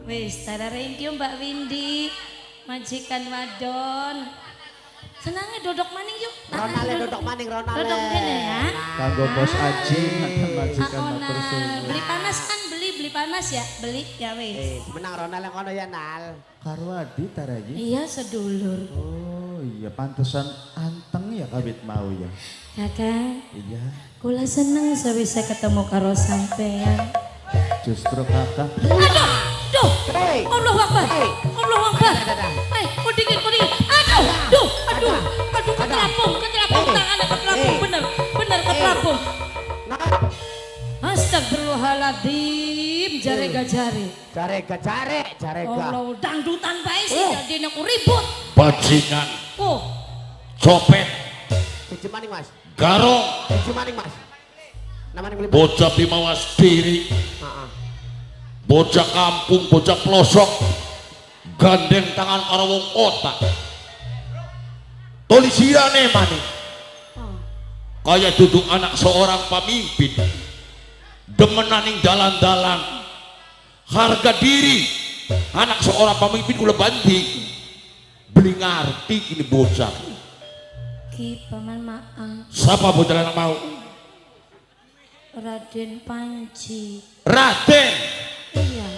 Wis, tada thank you Mbak Windy, majikan wadon. Senangnya dodok maning yuk. Ronale dodok maning Ronale. Dodok kene ya. Kanggo bos Aji mantan majikan matur Aona, suwun. beli panas kan beli panas ya, beli ya wis. Menang Ronale kono ya Nal. Karo Adi taraji. Iya sedulur. Oh iya pantesan anteng ya kawit mau ya. Kakak, Iya. kula seneng bisa ketemu karo sampean. Justru kakak. Aduh, duh. Hei. Allah Akbar. Hei. Allah Akbar. Hei, kudingin. Aduh, ketelapung tangannya ketelapung, bener ketelapung. Astagfirullahaladzim, jarega. Jarega. Allah, dangdutan bae sih jadi aku ribut. Bajingan, Oh, copet, Siji maning Mas. garong, Siji maning Mas. Namanya beli. bocah bimawas diri, Heeh. bocah kampung, bocah pelosok, gandeng tangan karo wong otak. Tulisirane maning. Kayak duduk anak seorang pemimpin, demenaning dalan-dalan, harga diri anak seorang pemimpin kula banding, beli ngerti kini bocah. Ki paman maaf, Siapa bocah anak mau? Raden Panji. Raden, Iya,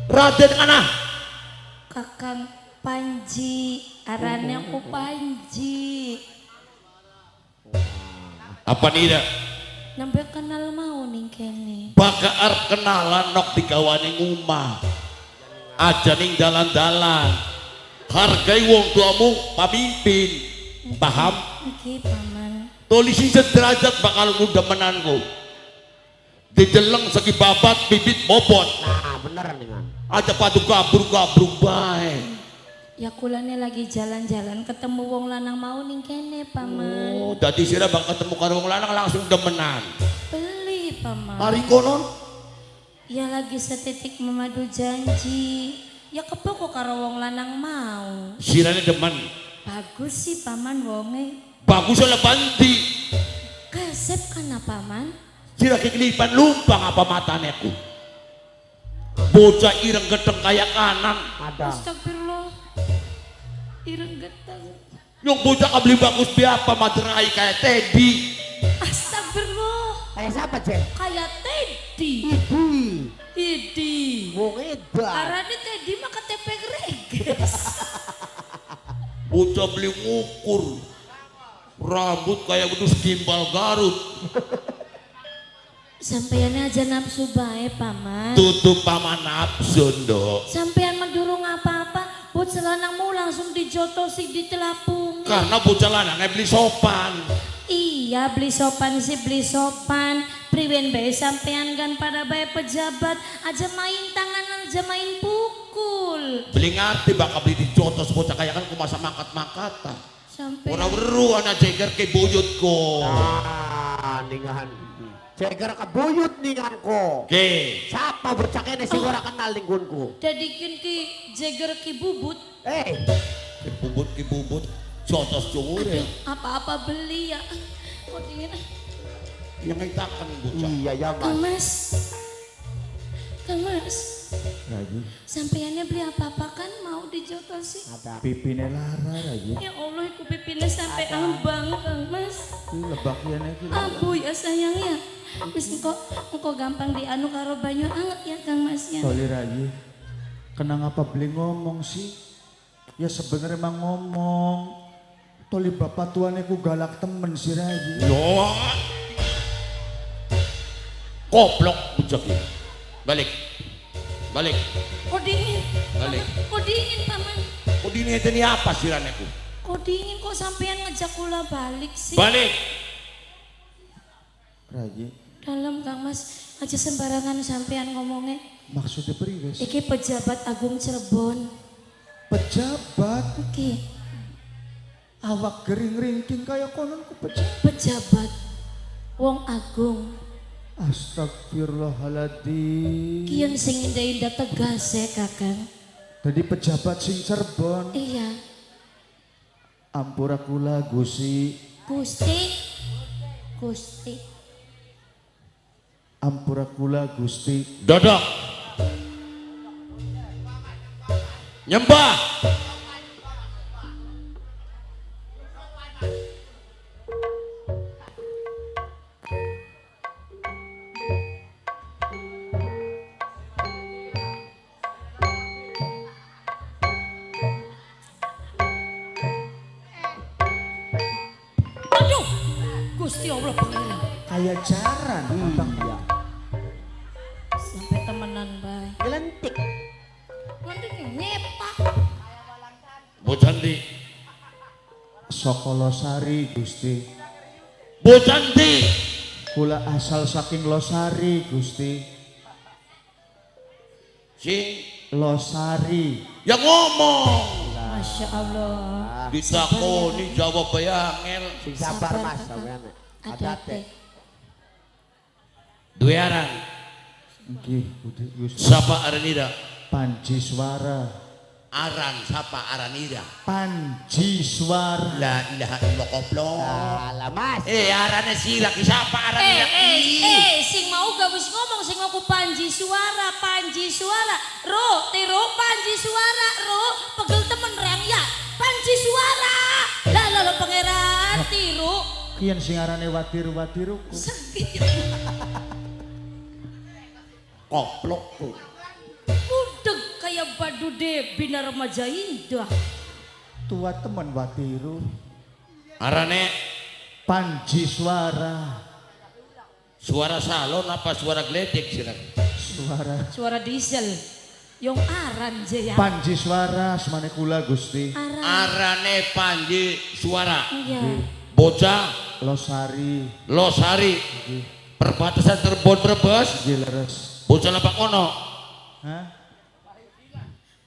Raden anak. Kakang Panji, arannya aku Panji. Apa nih dah? Nambe kenal mau nih kene. Bakaar kenalan nok digawani ngumah, aja ning dalan-dalan. Hargai wong tuamu pamimpin, paham? Iki paman. Tulisi sederajat bakal ngudemenanku. Dijeleng segi babat bibit bobot. Nah, beneran nih kan. Aja padu gabrung bae. Ya kulane lagi jalan-jalan ketemu wong lanang mau ning kene paman. Oh, dadi sira bang ketemu karo wong lanang langsung demenan. Beli paman. Hari konon Ya lagi setitik memadu janji. Ya kepoko karo wong lanang mau. sirane demen. Bagus sih paman wonge. Bagus oleh banti. Kasep kan paman? Sira kekelipan lumpang apa mataneku. Bocah ireng gedeng kayak kanan. Ada. Astagfirullah. Ireng getang. Yung bocah kabeli bagus biapa materai kayak Teddy. Astagfirullah. Kayak siapa, Cek? Kayak Teddy. Idi. Wong edan. Arane Teddy mah KTP greges. Bocah beli ngukur. Rambut kayak wedus gimbal Garut. Sampeyan aja nafsu bae paman. Tutup paman nafsu ndok. Sampeyan mendurung apa-apa, buat selanangmu langsung dijotosi di telapung. Karena bocah lanangnya beli sopan. Iya beli sopan sih beli sopan. Priwen bae sampeyan kan pada bae pejabat aja main tangan aja main pukul. Beli ngerti bakal beli dijotos bocah kayak kan ku masa mangkat-mangkatan. Sampeyan Orang weru anak ceger ke buyutku. Ah, ningan. Ceger kebuyut ningan ko. Oke. Siapa bocah kene sing ora kenal lingkunku? dadikin ki jeger ki bubut. Ke bubut, jotos cungure. Apa-apa beli ya. Kok dingin. Yang ngitakan bocah. Iya ya, Kang Mas. Mas. Kang Mas. Lagi. Sampeyannya beli apa-apa kan mau dijotosi. Ada. Pipine lara lagi. Ya Allah, iku pipinnya sampai ambang, Kang Mas. Ini lebaknya iki. Abu ya sayang ya. Wis engko gampang dianu karo banyu anget ya Kang Mas ya. Toli Rayi. Kenang apa beli ngomong sih? Ya sebenarnya emang ngomong. Toli bapak tuane ku galak temen si Rayi. Yo. Koplok bocah iki. Balik. Kok dingin? Balik. Kok dingin paman? Kok dini ini apa siraneku? Kok dingin kok sampean ngejak kula balik sih? Balik. Rayi. Dalam Kang Mas, aja sembarangan sampean ngomongnya. Maksudnya priwes? Iki pejabat Agung Cirebon. Pejabat. Iki Awak gering ringking kayak konon ku pejabat. pejabat Wong Agung. Astagfirullahaladzim. Kian sing indah-indah tegas ya Kakang. Jadi pejabat sing Cirebon. Iya. Ampura kula Gusti. Gusti. Ampura kula Gusti. Dodok. Nyembah. Aduh, Gusti Allah pangeran. Kayak jaran, abang ya. Sampai temenan baik. Gelentik. Nanti nyepak. Bocandi. Sokolosari Gusti. Bocandi. Kula asal saking Losari Gusti. Sing Losari. yang ngomong. Masya Allah. Ditakoni jawab bae angel. Sing sabar Mas sampean. Adate. Duwe aran. Nggih, Gusti. Sapa aranida? Panji Suara. Aran sapa aranida? Panji Suara. La ilaha illallah koplo. Alah Mas. Arane sila ki sapa aranida? Sing mau gak wis ngomong sing aku Panji Suara. Ro, tiro Panji Suara, ro. Pegel temen reng ya. Panji Suara. Lah pangeran tiro. Kian sing arane watiru-watiru. Sakit. Koplok tuh. Udeg kayak badude bina remaja indah. Tua teman watiru. Arane Panji Suara. suara salon apa suara gledek sih? Suara diesel. Yang aran je ya. Panji Suara semane kula Gusti. Arane Panji Suara. Iya. Bocah Losari. Losari. Perbatasan Cirebon Brebes. Nggih leres. Bocah Lebak ono. Hah?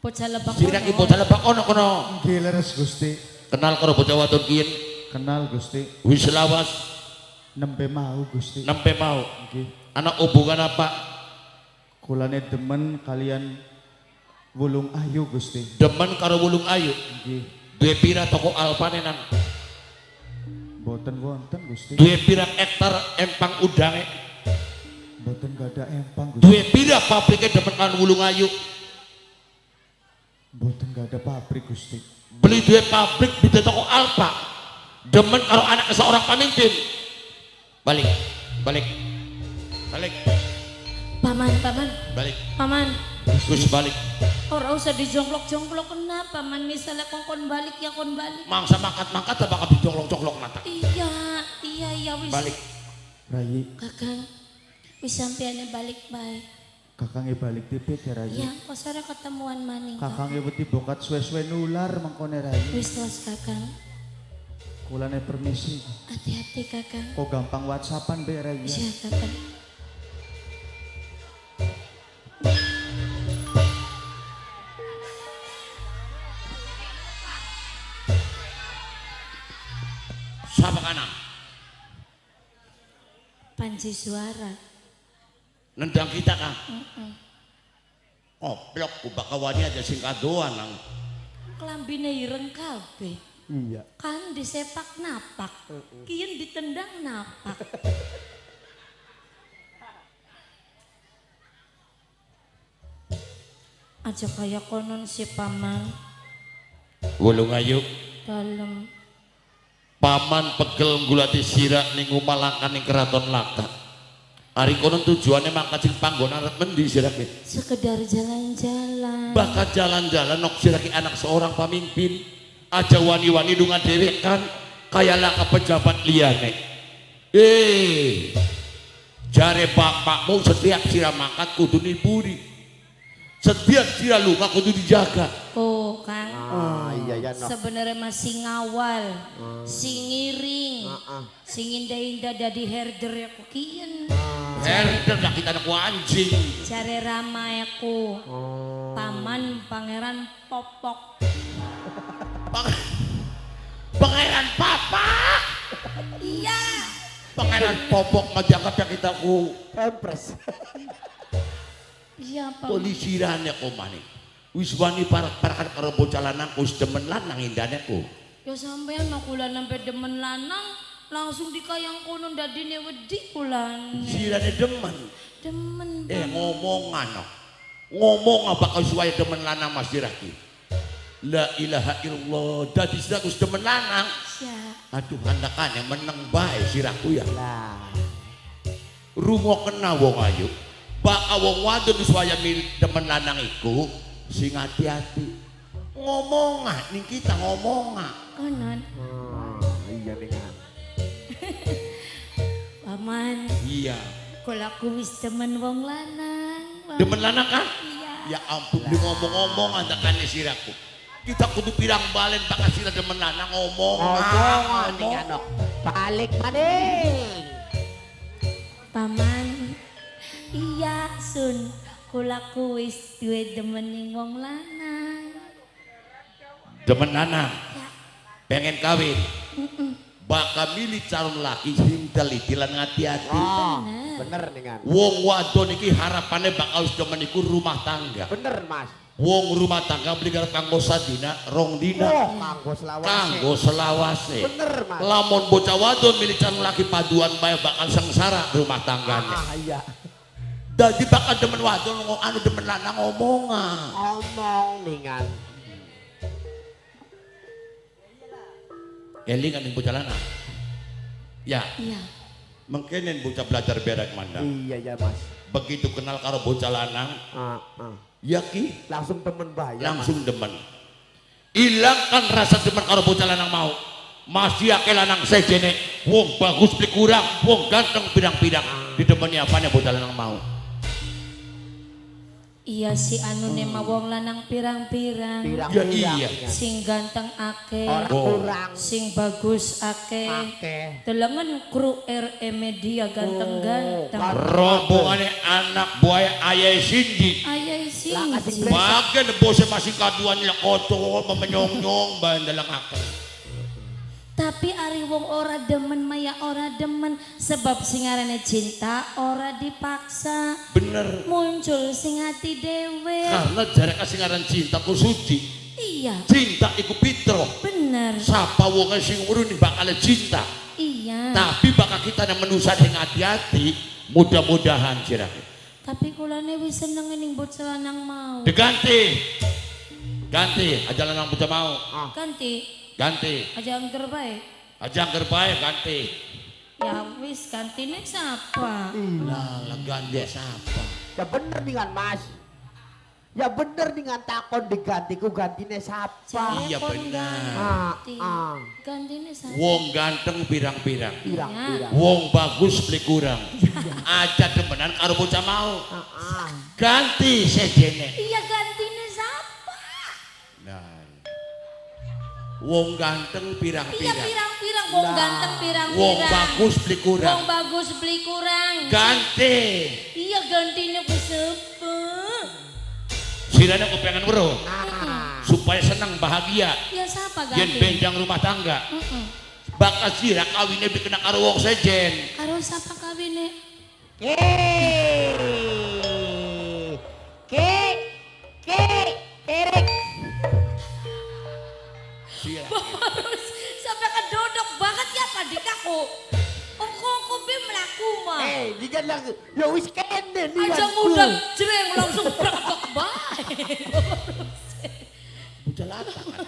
Bocah lebak. Siraki bocah Lebak ono kono. Nggih leres Gusti. Kenal karo bocah wadon kiyen. Kenal Gusti. Wis lawas Nembe mau Gusti. nempe mau. Nggih. Anak hubungan apa? Kulane demen kalian Wulung Ayu Gusti. Demen karo Wulung Ayu. Nggih. Duwe pira toko alpane nang. Boten wonten Gusti. Duwe pira hektar empang udange. Boten gada empang Gusti. Duwe pira pabrike demen karo Wulung Ayu. Boten gada pabrik Gusti. Beli duwe pabrik di toko alpa. Demen karo anak seorang pemimpin. Balik. Balik. Paman. Gus balik. Ora usah dijongklok-jongklok kenapa man misalnya kon balik ya kon balik. Mangsa mangkat-mangkat apa kabeh colok-colok nata. Iya wis. Balik. Rayi, Kakang. Wis sampeane balik bae. kakange balik tipe ya Rayi. Ya, kok sore ketemuan maning. Kakange wedi bokat suwe-suwe nular mangkone Rayi. Wis tos Kakang. Kulane permisi. Hati-hati Kakang. Kok gampang WhatsAppan be Rayi. Iya Kakang. Siapa kana? Panji Suara. Nendang kita kang. Oplok ku bakawani aja sing kadoan nang. Klambine ireng kabeh. Iya. Kan disepak napak. Kian ditendang napak. Aja kayak konon si paman Wulung Ayu. dalam. Paman pegel nggulati sirak ning omah langkan ning keraton Laka. Ari kono tujuane mangkat sing panggonan arep mendi sirake? Sekedar jalan-jalan. Bakal jalan-jalan nok sirake anak seorang pemimpin. Aja wani-wani dungan dhewe kan kaya langka pejabat liyane. Jare bapakmu setiap sira mangkat kudu niburi. Setiap sira lunga kudu dijaga. Oh Kang. Iya no. Sebenarnya masih ngawal, sing ngiring, sing indah-indah dari herder ya kukian. Herder dah kita anak anjing. Cari ramai aku, paman pangeran popok. Pangeran papa. Iya. Pangeran popok majakap yang kita ku. Pempres. Iya paman. Polisi rane ko maning. Wis wani para karo bocah lanang wis demen lanang indane ku. Ya sampean makulan sampai demen lanang langsung dikayang kono dadine wedi kulan. Sirane demen. Demen. Ngomongan no. Ngomong apa kau suai demen lanang Mas Diraki. La ilaha illallah. Dadi siraku demen lanang. Ya. Aduh andakane meneng bae siraku ya. Lah. Rungo kena wong ayu. Baka wong wadon wis waya milik demen lanang iku sing hati-hati. Ngomong ning kita ngomong. Konon. Iya dengan. Paman, Iya. kalau aku wis demen wong lanang. Paman. Demen lanang kan? Iya. Ya ampun di ngomong-ngomong andakane siraku. Kita kudu pirang balen baka sira demen lanang ngomong. Ngomong dengan nok. Balik maning. Paman, iya sun, kalau aku wis duwe demen ning wong lanang. Demen lanang. Ya. Pengen kawin. Bakal milih calon laki sing teliti lan hati-hati. Oh, bener dengan. Wong wadon iki harapannya bakal demen iku rumah tangga. Bener Mas. Wong rumah tangga beli garap kanggo sadina, rong dina. Oh, kanggo selawase. Kanggo selawase. Bener Mas. Lamun bocah wadon milih calon laki paduan bae bakal sengsara rumah tangganya. Iya. Dadi bakal demen wadon anu demen lanang ngomongan. Ngomong dengan. Eling ning bocah lanang. Ya, Iya. mengkenen bocah belajar berak mandang. Iya ya Mas. Begitu kenal karo bocah lanang, ya ki Langsung temen bayar. langsung demen. Hilangkan rasa demen karo bocah lanang mau. Masih akeh lanang sejene wong bagus beli kurang, wong ganteng pirang-pirang. Didemeni apane bocah lanang mau. Iya si anu nema wong lanang pirang-pirang. Ya iya. Sing ganteng akeh. Orang kurang. Sing bagus akeh. Akeh. Delengen kru RE Media ganteng-ganteng. Rombongane anak buaya ayah Cindy. Ayah Lah, kasih sih. Bagian bose masih kaduan nila kotor, memenyong-nyong, bandalang akal. Tapi ari wong ora demen maya ora demen sebab sing arane cinta ora dipaksa. Bener. Muncul sing hati dewe. Karena jarak kasingaran cinta ku suci. Iya, Cinta iku pitro. bener. Sapa wong sing urun bakal cinta. Iya. Tapi bakal kita yang menusan yang hati-hati, mudah-mudahan sirake. Tapi kulane wis seneng ning bocah lanang mau. Diganti. Ganti, aja lanang bocah mau. Ganti, Ganti. aja angker bae. Aja gerbae ganti. Ya wis gantine siapa? Lah, ganti siapa? Ya bener dengan Mas. Ya bener dengan takon diganti ku gantine siapa? Iya, Kon bener. ganti. Ah, ah. Gantine siapa? Wong ganteng pirang-pirang. Pirang-pirang. Wong bagus beli kurang. Aja demenan karo bocah mau. Ganti sejene. Iya gantine siapa? Nah. Wong ganteng Iya pirang-pirang. pirang-pirang wong Nah. ganteng pirang-pirang. Wong bagus beli Wong kurang. bagus beli kurang. Ganti. Iya gantine ku siapa? Sirane aku pengen weruh Ah. supaya senang bahagia. Ya siapa Yen ganti? benjang rumah tangga. Heeh. Bakal sira kawine dikena karo wong sejen. Karo siapa kawine? Ke. Erik. Sira. Harus sampai kedodok banget ya padik aku. Aku be melaku mah. Jangan lang. Ya wis kene nih. Aja ngundang jreng langsung brakak bae. Bocah latah kan.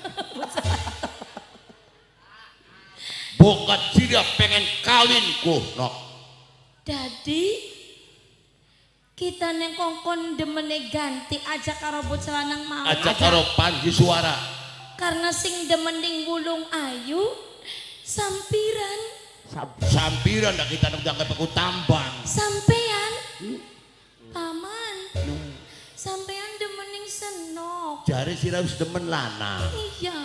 Bokat sira pengen kawinku, no. Dadi kita neng kongkon demene ganti aja karo bocah lanang mau. Aja karo Panji Suara. Karena sing demen ning Wulung Ayu sampiran. Sampiran dak kita nang aku tambang. Sampean paman. Sampean demen ning senok. Jare sira wis demen lanang. Iya.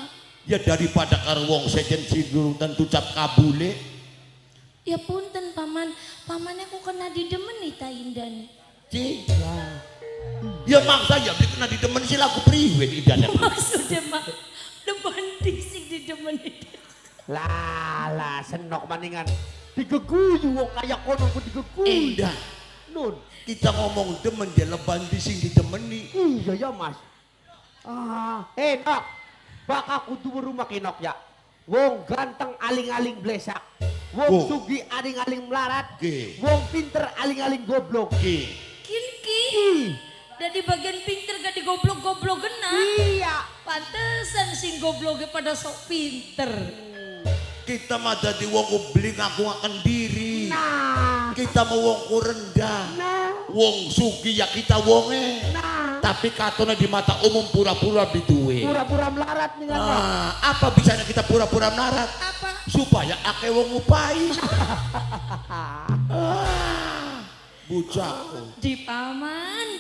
Ya daripada karo wong sejen sidurung tentu cap kabule. Ya punten paman. Pamannya aku kena didemeni ta Indan. Ci. Ya maksa ya beli kena didemen sila aku priwe idane. Maksudnya mah demen sing didemeni. Lah senok maningan. Digeguyu wong kaya kono ku digeguyu. Indah. Nun. Kita ngomong demen dia leban sing didemeni. Iya ya Mas. Nok. Baka kudu rumah kinok ya. Wong ganteng aling-aling blesak. Wong sugi aling-aling melarat. Oke. Wong pinter aling-aling goblok. Oke. Kinki. Dan di bagian pinter gak digoblok-goblok genah. Iya. Pantesan sing goblok pada sok pinter. Kita mah dadi wong ubling aku akan diri. Nah, Kita mau wong ku rendah. nah, Wong sugi ya kita wonge. nah. Tapi katone di mata umum pura-pura diduwe. Pura-pura melarat nih kan. Apa bisanya kita pura-pura melarat? Apa? Supaya ake wong ngupai. Bucakku. Di paman.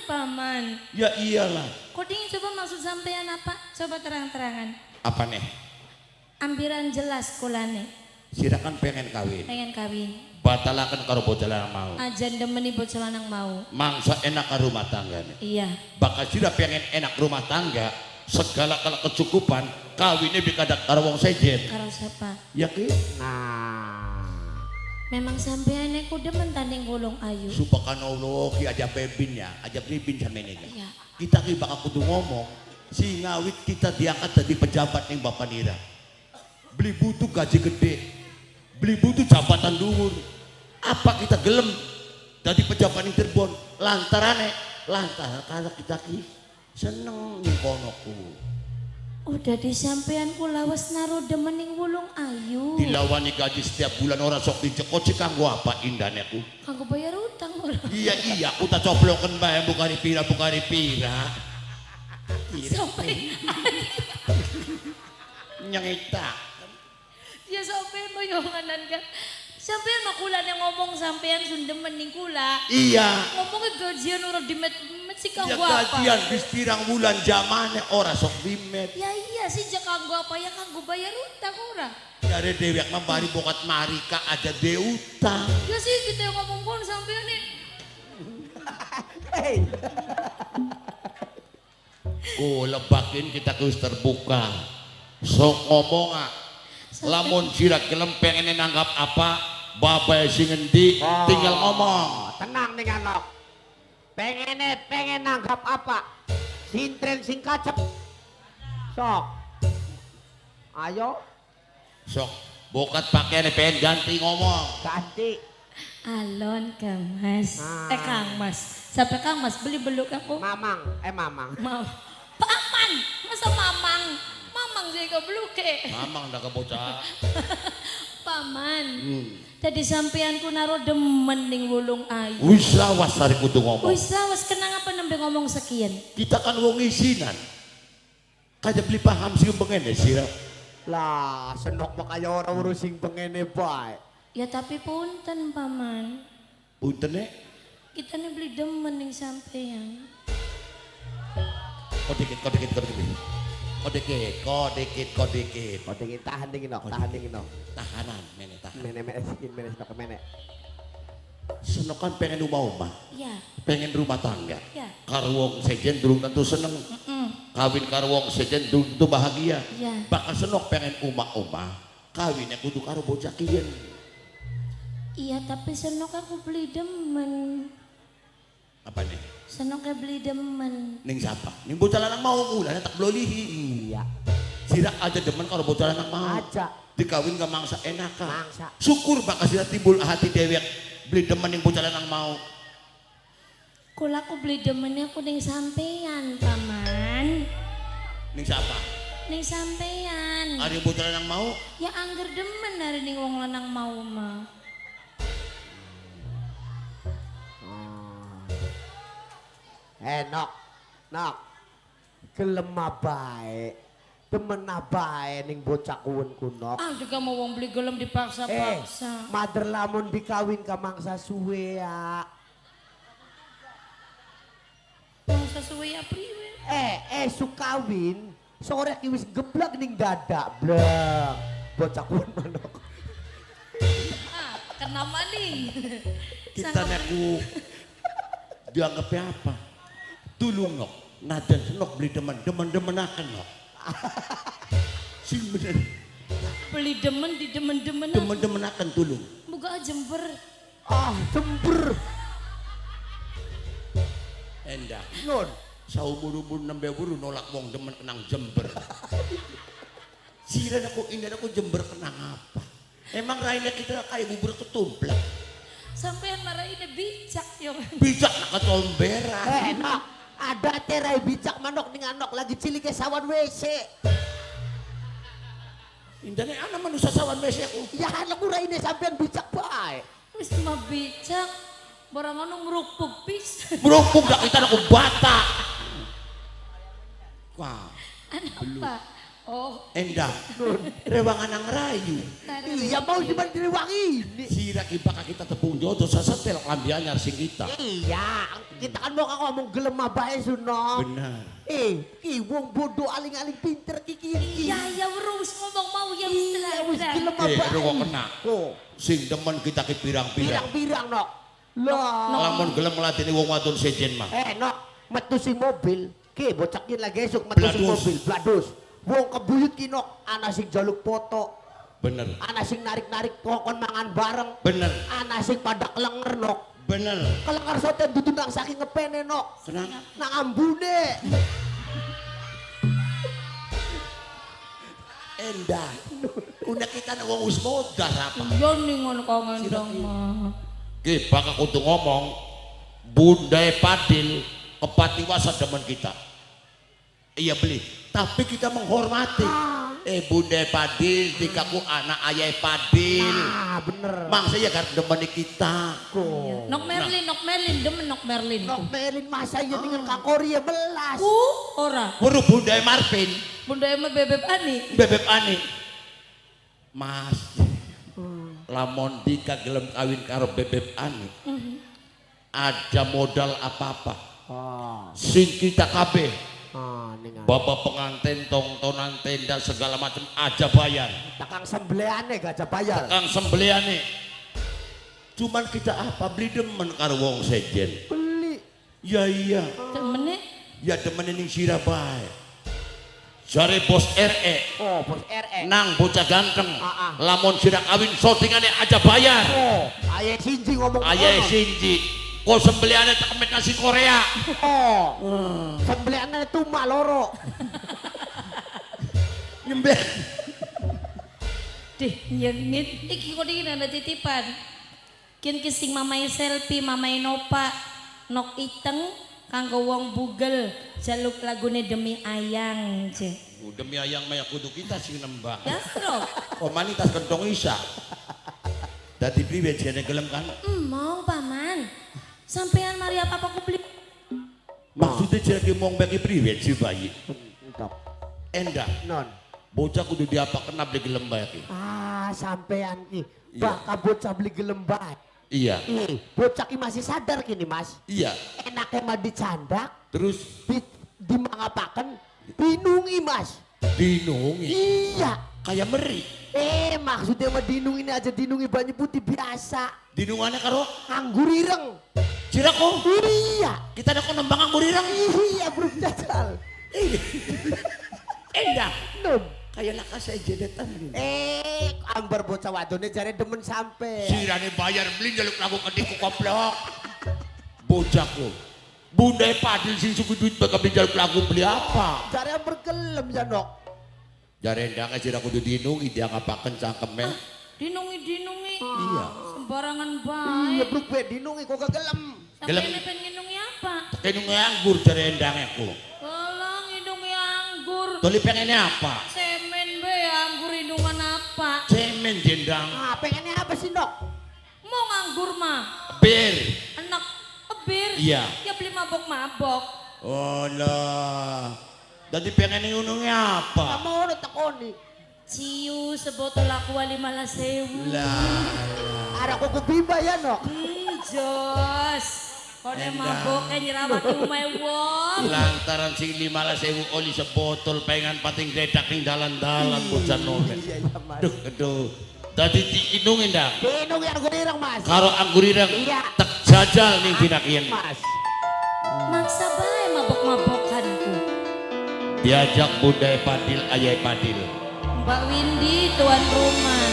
Ya iyalah. Kok dingin coba maksud sampean apa? Coba terang-terangan. Apa nih? Ambiran jelas kulane. Sirakan pengen kawin. Pengen kawin. Batalakan karo bocah lanang mau. Ajan demeni bocah lanang mau. Mangsa enak karo rumah tangga nih. Iya. Bakal sira pengen enak rumah tangga. Segala kala kecukupan. Kawinnya bikadak karo wong sejen. Karo siapa? Ya ki? Nah. Memang sampean aku demen tanding gulung ayu. Subhanallah ki aja bebin ya. Aja bebin sama ini. Iya. Kita ki bakal kudu ngomong. Si ngawit kita diangkat jadi pejabat nih Bapak Nira. Beli butuh gaji gede. Beli butuh jabatan dhuwur. Apa kita gelem jadi pejabat ning Cirebon lantaran kalau kita ki seneng ning kono ku. Udah di sampean ku lawas naro demening wulung ayu. Dilawani gaji setiap bulan orang sok dicekot sih kanggo apa indahnya ku. Kanggo bayar utang ora. Iya aku tak coploken bae bukan pira. Sampai Nyengita. ya sampean moyonganan kan. Sampean makulan yang ngomong sampean sundemen ning kula. Iya. Ngomongnya gajian ora dimet sih Ya kanggo apa? gajian bis pirang bulan zamane ora sok dimet. Ya iya sih jak kanggo apa ya kanggo bayar utang ora. Dari dewek membari bokat marika aja de utang. Ya sih kita yang ngomong kon sampean nih. Hey. Lebakin kita terus terbuka. Sok ngomong lamun sirak gelem pengen nanggap apa babai sing endi tinggal ngomong. Tenang nih anak. Pengen nanggap apa? Sintren sing kacep. Sok. Ayo Sok bokat pakaian pengen ganti ngomong. ganti. Alon Kang Mas. Ah. Kang Mas. Sampai Kang Mas beli beluk aku. Mamang. Mau. Paman, masa mamang? Mamang juga beluke. Mamang dah kebocah. Paman. Tadi sampean ku naro demen ning wulung ayu. Wis lawas hari kudu ngomong. Wis lawas kenang apa nembe ngomong sekian. Kita kan wong isinan. Kaja beli paham sih bengene sira. Lah, senok makanya orang urusing pengene bae. Ya tapi punten paman. Punten Kita nih beli demen ning sampean. Kau dikit. Kau dingin tahan dingin nok. Tahanan, mene tahan. Mene senok mene. Senokan pengen rumah, Iya. pengen rumah tangga. Iya. Karo wong sejen durung tentu seneng. Kawin karo wong sejen durung tentu bahagia. Iya. Bakal senok pengen umah-umah. Kawinnya kudu karo bocah kiyen. Iya tapi senok aku beli demen. Apa nih? Senoknya beli demen. Ning siapa? Ning bocah lanang mau ulane tak blolihi. Iya. Sirak aja demen karo bocah lanang mau. Aja. Dikawin ke mangsa enaka. Mangsa. Syukur bakal sirak timbul hati dewek beli demen ning bocah lanang mau. Kula aku beli demennya aku ning sampean, paman. Ning siapa? Ning sampean. Ari bocah lanang mau? Ya angger demen dari ning wong lanang mau mah. Nok. Gelem bae. Temen bae ning bocah kuwen kunok. Ah juga mau wong beli gelem dipaksa-paksa. Mader lamun dikawin ka mangsa suwe ya. Wong sesuai ya priwe. Sukawin. Sore ki wis geblek ning dadak, blek. Bocah kuwen manok. Ah, kenapa nih? Kita neku dianggapnya apa? Tulung nok, nadan senok beli demen-demenakan nok. Sing bener, Beli demen di demen-demen. demen-demenakan tulung. Buka Jember. Jember. Endah, Nun. saumur-umur nembe buru nolak wong demen kenang Jember. Siran aku indah aku Jember kenang apa? Emang rakyat kita kayak bubur ketumplak. Sampean marah ini bijak yo. Bijak nak ketomberan. Nok. Ada terai bijak manok ning anok lagi cilik ke sawan WC. Indane ana manusia sawan mesi aku. Ya anak murah ini sampean bijak bae. Wis mabicak. Barang anu ngrupug pis. Merupuk dak kita aku bata. Wah, Ano pa? Oh, endah. Rewangan ang rayu. Iya mau gimana direwangi? Sira kibaka kita tepung jodoh sasetel lambianya sing kita. Iya, kita kan mau ngomong gelem bae Suno. Benar. Ki wong bodoh aling-aling pinter kiki. iya ya wis ngomong mau ya wis Iya, wis gelem tenan. bae. Rungok kena. Kok Sing demen kita ke pirang-pirang. pirang-pirang nok. Lah, Lamun gelem melatini wong wadon sejen mah. nok metu sing mobil. Ki bocakin lagi esuk metu sing Bladus. mobil, bladus. Wong kebuyut ki nok, ana sing jaluk foto, Bener. ana sing narik-narik kokon mangan bareng, Bener. ana sing pada klenger nok. Bener. Kelengker soten dudu nang saking ngepene nok. Senang. Nang ambune. Endah. Kuna kita na wong wis modal apa. Iya nih ngono kok ngendong mah. Ki bakal kudu ngomong Bundai Padil kepatiwasa demen kita. Iya beli, tapi kita menghormati. Bundai Padil, dikaku anak ayah Padil. Ah, bener. Mang saya kan demen kita. Kok. Nok Merlin demen Nok Merlin. Nok Merlin masa iya dengan Kak Korea belas. Ora. Buru Bundai Marvin, Bunda emang bebek ani. Bebek Ani. Mas, lamun Dika gelem kawin karo Bebek Ani. Ada modal apa-apa. Ah, Sing kita kabeh. ningan. Bapak pengantin, tongtonan, tenda segala macam aja bayar. Takang sembeliane gak bayar. Kang sembeliane. Cuman kita apa beli demen karo wong sejen. Beli. Ya iya. Temene Ya demen ning sira bae. Jare bos RE Oh, bos RE. nang bocah ganteng. Ah. Lamun sira kawin shootingane aja bayar. Oh, ayah Shinji ngomong. Ayah ngono. Shinji. Kok sembeliane tak kemet nasi Korea. Oh. Sembeliane itu maloro. Nyembel. deh nyengit iki kok iki ada titipan. Kian kising mamai selfie, mamai Nopa, Nok Iteng, kanggo wong bugel, jaluk lagune demi ayang je. Demi ayang maya kudu kita sing nembang. Ya bro, Oh manitas kentong isa. Dadi priwe jene gelem kan? mau paman, sampean Maria apa aku beli? Maksudnya jadi mau bagi priwe si bayi. Entok. Endah. Non. Bocah kudu diapa kena beli gelem bae ki. Ah, sampean ki. Iya. Bakal bocah beli gelembat. Iya. Bocah ki masih sadar kini, Mas. Iya. Enaknya mah dicandak, Terus dimangapaken, binungi, Mas. dinungi Iya. kayak meri. Maksudnya mah dinungi ini aja dinungi banyu putih biasa. Dinungannya karo Anggur ireng. Cirako. Iya. Kita ada nembang anggur ireng. Iya, bro jajal. Endah. Nom. Kayak lakas saya jedetan. Ambar bocah wadone jare demen sampe. Sirane bayar beli jaluk lagu kediku koplok. Bocahku. Bunda Padil sing suku duit bakal beli jaluk lagu beli apa? Jare ambar gelem ya, Nok. Jare endang aja aku kudu dinungi dia ngapaken cangkeme. Dinungi. Iya. Sembarangan Iya, baik. bro, gue dinungi kok gak gelem. Gelem. Sampean pengen nginungi apa? Dinungi anggur jare endang aku. Tolong hidungi anggur. Toli pengennya apa? Semen be anggur hidungan apa? Cemen jendang. Ah, pengennya apa sih, Nok? Mau nganggur mah? Bir. Enak bir. Iya. Ya beli mabok-mabok. Oh lah. Jadi pengen ngunungnya Gak apa? mau takoni. Ciu sebotol aku wali malah sewu. Lah. Ada kok biba ya, Nok. Jos. Kode Endah. mabok kan nyerawat umay wong. Lantaran sing 15.000 oli sebotol pengen pating dedak ning dalan-dalan bocah nole. Iya, iya, Mas. Aduh. Tadi diinungin dah. Dinungi anggur ireng, Mas. Karo anggur ireng Iya. tek jajal ning dinakian. Mas. Maksa bae mabok-mabokanku. Diajak Bunda Padil, Ayah Padil. Mbak Windy tuan rumah.